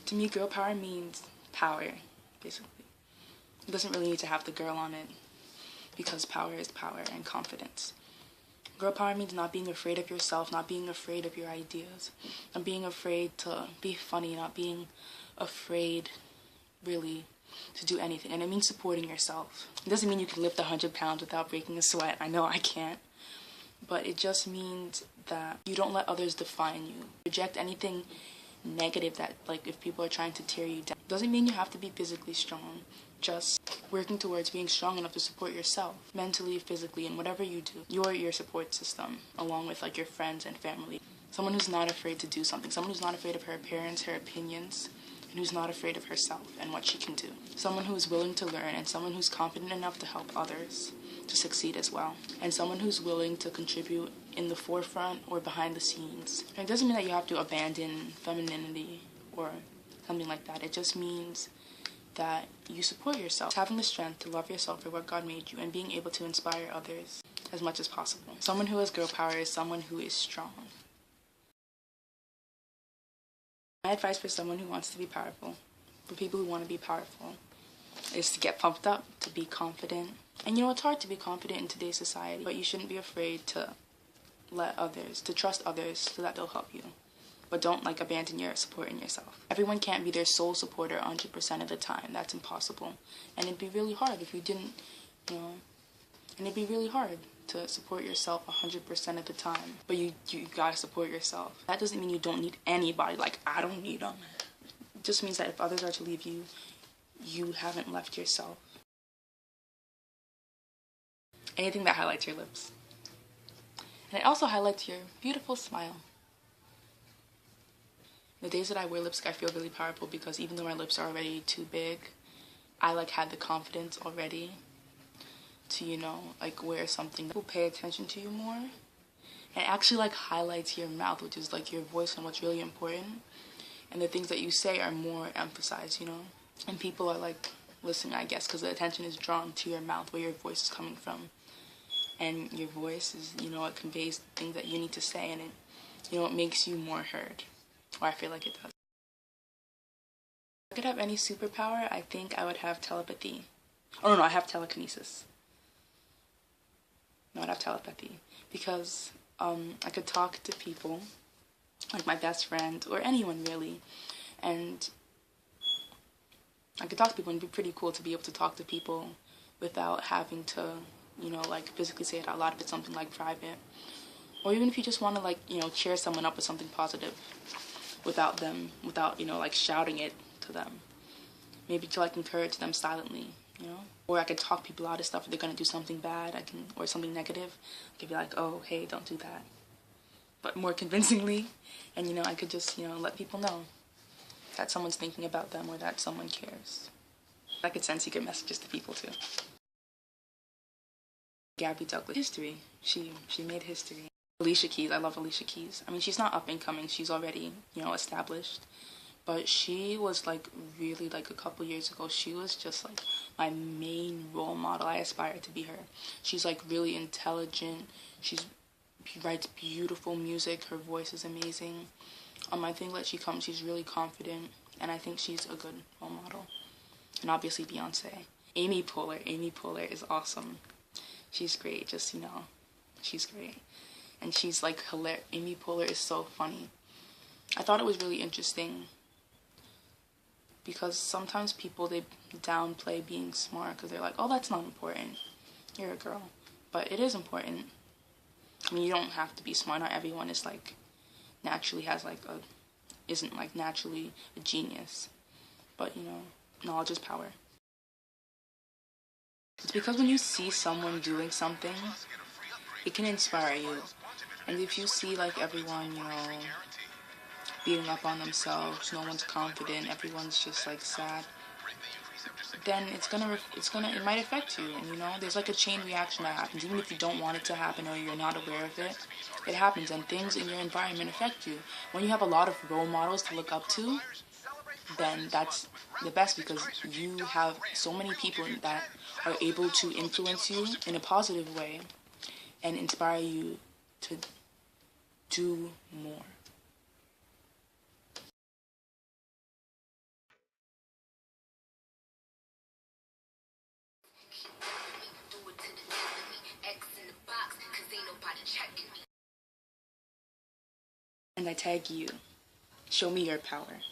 To me, girl power means power, basically. It doesn't really need to have the girl on it, because power is power and confidence. Girl power means not being afraid of yourself, not being afraid of your ideas, not being afraid to be funny, not being afraid, really, to do anything. And it means supporting yourself. It doesn't mean you can lift 100 pounds without breaking a sweat. I know I can't. But it just means that you don't let others define you. Reject anything negative that, like, if people are trying to tear you down. Doesn't mean you have to be physically strong. Just working towards being strong enough to support yourself, mentally, physically, and whatever you do. You're your support system, along with, like, your friends and family. Someone who's not afraid to do something. Someone who's not afraid of her appearance, her opinions, and who's not afraid of herself and what she can do. Someone who's willing to learn, and someone who's confident enough to help others to succeed as well. And someone who's willing to contribute in the forefront or behind the scenes. And it doesn't mean that you have to abandon femininity or something like that. It just means that you support yourself. Having the strength to love yourself for what God made you and being able to inspire others as much as possible. Someone who has girl power is someone who is strong. My advice for someone who wants to be powerful, for people who want to be powerful, is to get pumped up, to be confident. And you know, it's hard to be confident in today's society, but you shouldn't be afraid to to trust others so that they'll help you. But don't, like, abandon your support in yourself. Everyone can't be their sole supporter 100% of the time. That's impossible. And it'd be really hard if you didn't, you know, and it'd be really hard to support yourself 100% of the time. But you gotta support yourself. That doesn't mean you don't need anybody. Like, I don't need them. It just means that if others are to leave you, you haven't left yourself. Anything that highlights your lips. And it also highlights your beautiful smile. The days that I wear lipstick, I feel really powerful because even though my lips are already too big, I, like, had the confidence already to, you know, like, wear something that will pay attention to you more. And it actually, like, highlights your mouth, which is, like, your voice and what's really important. And the things that you say are more emphasized, you know. And people are, like, listening, I guess, because the attention is drawn to your mouth, where your voice is coming from. And your voice is, you know, it conveys things that you need to say, and it, you know, it makes you more heard. Or I feel like it does. If I could have any superpower, I think I would have telepathy. Oh no, I have telekinesis. No, I'd have telepathy. Because I could talk to people, like my best friend, or anyone really. And I could talk to people, and it'd be pretty cool to be able to talk to people without having to, you know, like, physically say it out loud if it's something, like, private. Or even if you just want to, like, you know, cheer someone up with something positive without, you know, like, shouting it to them. Maybe to, like, encourage them silently, you know? Or I could talk people out of stuff if they're going to do something bad, or something negative. I could be like, oh, hey, don't do that. But more convincingly, and, you know, I could just, you know, let people know that someone's thinking about them or that someone cares. I could send secret messages to people, too. Gabby Douglas. History. She made history. Alicia Keys. I love Alicia Keys. I mean, she's not up and coming. She's already, you know, established. But she was, like, really, like, a couple years ago, she was just, like, my main role model. I aspire to be her. She's, like, really intelligent. She writes beautiful music. Her voice is amazing. I think that she's really confident. And I think she's a good role model. And obviously Beyonce. Amy Poehler. Amy Poehler is awesome. She's great, just, you know, she's great. And she's, like, hilarious. Amy Poehler is so funny. I thought it was really interesting because sometimes people, they downplay being smart because they're like, oh, that's not important. You're a girl. But it is important. I mean, you don't have to be smart. Not everyone is, like, naturally has, like, isn't, like, naturally a genius. But, you know, knowledge is power. It's because when you see someone doing something, it can inspire you. And if you see, like, everyone, you know, beating up on themselves, no one's confident, everyone's just, like, sad, then it might affect you. And, you know, there's, like, a chain reaction that happens. Even if you don't want it to happen or you're not aware of it, it happens. And things in your environment affect you. When you have a lot of role models to look up to, then that's the best, because you have so many people that are able to influence you in a positive way and inspire you to do more. And I tag you. Show me your power.